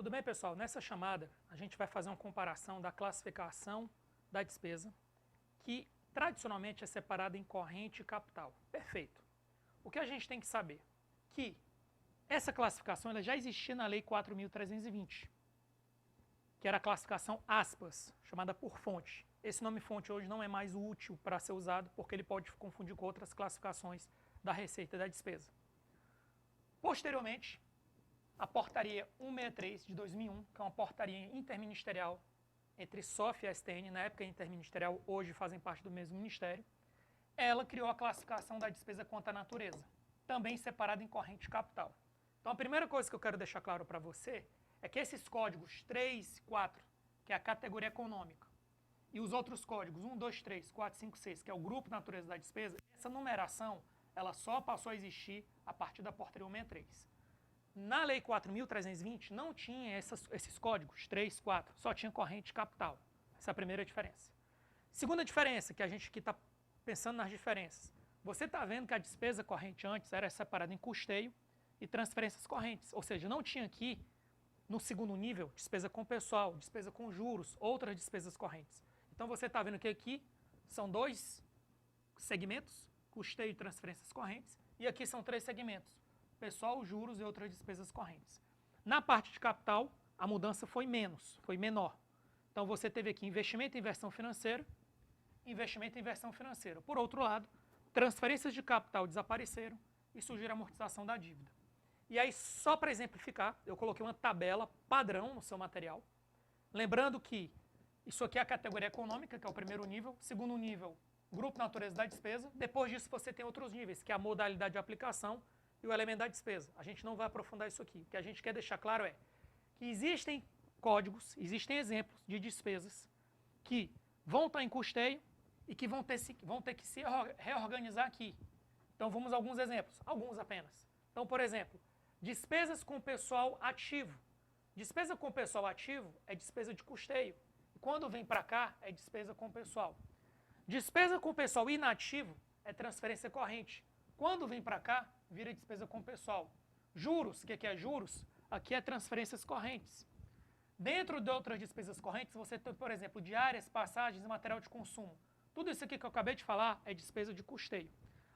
Tudo bem, pessoal? Nessa chamada, a gente vai fazer uma comparação da classificação da despesa, que tradicionalmente é separada em corrente e capital. Perfeito. O que a gente tem que saber? Que essa classificação ela já existia na Lei 4.320, que era a classificação aspas, chamada por fonte. Esse nome fonte hoje não é mais útil para ser usado, porque ele pode confundir com outras classificações da receita e da despesa. Posteriormente, a portaria 163 de 2001, que é uma portaria interministerial entre SOF e STN, na época interministerial, hoje fazem parte do mesmo ministério, ela criou a classificação da despesa quanto à natureza, também separada em corrente e capital. Então a primeira coisa que eu quero deixar claro para você é que esses códigos 3 e 4, que é a categoria econômica, e os outros códigos 1, 2, 3, 4, 5, 6, que é o grupo natureza da despesa, essa numeração ela só passou a existir a partir da portaria 163. Na Lei 4.320 não tinha esses códigos, 3, 4, só tinha corrente e capital. Essa é a primeira diferença. Segunda diferença, que a gente aqui está pensando nas diferenças. Você está vendo que a despesa corrente antes era separada em custeio e transferências correntes. Ou seja, não tinha aqui, no segundo nível, despesa com pessoal, despesa com juros, outras despesas correntes. Então você está vendo que aqui são dois segmentos, custeio e transferências correntes, e aqui são três segmentos, pessoal, juros e outras despesas correntes. Na parte de capital, a mudança foi menor. Então você teve aqui investimento e inversão financeira, investimento e inversão financeira. Por outro lado, transferências de capital desapareceram e surgiu a amortização da dívida. E aí, só para exemplificar, eu coloquei uma tabela padrão no seu material, lembrando que isso aqui é a categoria econômica, que é o primeiro nível, segundo nível, grupo natureza da despesa, depois disso você tem outros níveis, que é a modalidade de aplicação e o elemento da despesa. A gente não vai aprofundar isso aqui. O que a gente quer deixar claro é que existem códigos, existem exemplos de despesas que vão estar em custeio e que vão ter que se reorganizar aqui. Então vamos a alguns exemplos, alguns apenas. Então, por exemplo, despesas com pessoal ativo. Despesa com pessoal ativo é despesa de custeio. E quando vem para cá, é despesa com pessoal. Despesa com pessoal inativo é transferência corrente. Quando vem para cá, vira despesa com pessoal. Juros, o que é juros? Aqui é transferências correntes. Dentro de outras despesas correntes, você tem, por exemplo, diárias, passagens e material de consumo. Tudo isso aqui que eu acabei de falar é despesa de custeio.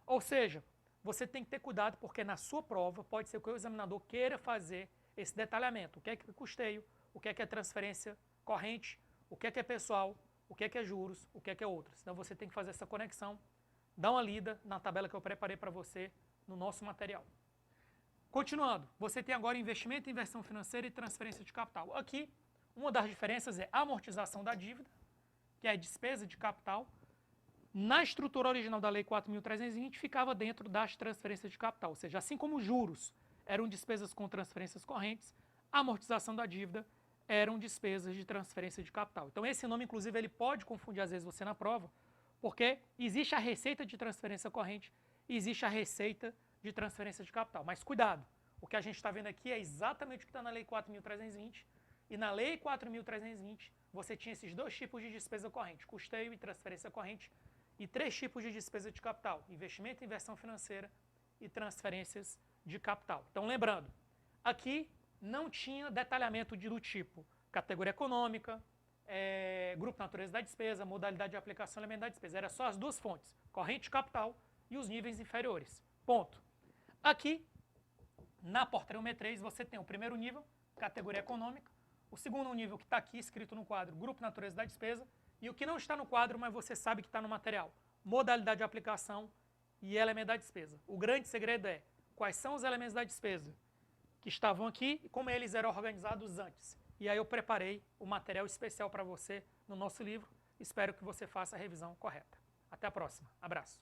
Ou seja, você tem que ter cuidado porque na sua prova pode ser que o examinador queira fazer esse detalhamento. O que é custeio, o que é transferência corrente, o que é pessoal, o que é juros, o que é outras. Então você tem que fazer essa conexão. Dá uma lida na tabela que eu preparei para você no nosso material. Continuando, você tem agora investimento, inversão financeira e transferência de capital. Aqui, uma das diferenças é a amortização da dívida, que é a despesa de capital. Na estrutura original da Lei 4.320 ficava dentro das transferências de capital, ou seja, assim como juros eram despesas com transferências correntes, a amortização da dívida eram despesas de transferência de capital. Então esse nome, inclusive, ele pode confundir às vezes você na prova, porque existe a receita de transferência corrente e existe a receita de transferência de capital. Mas cuidado, o que a gente está vendo aqui é exatamente o que está na Lei 4.320, e na Lei 4.320 você tinha esses dois tipos de despesa corrente, custeio e transferência corrente, e três tipos de despesa de capital, investimento, inversão financeira e transferências de capital. Então lembrando, aqui não tinha detalhamento do tipo categoria econômica, grupo natureza da despesa, modalidade de aplicação, elemento da despesa. Era só as duas fontes, corrente e capital e os níveis inferiores. Ponto. Aqui, na portaria 163, você tem o primeiro nível, categoria econômica, o segundo nível que está aqui escrito no quadro, grupo natureza da despesa, e o que não está no quadro, mas você sabe que está no material, modalidade de aplicação e elemento da despesa. O grande segredo é quais são os elementos da despesa que estavam aqui e como eles eram organizados antes. E aí eu preparei o material especial para você no nosso livro. Espero que você faça a revisão correta. Até a próxima. Abraço.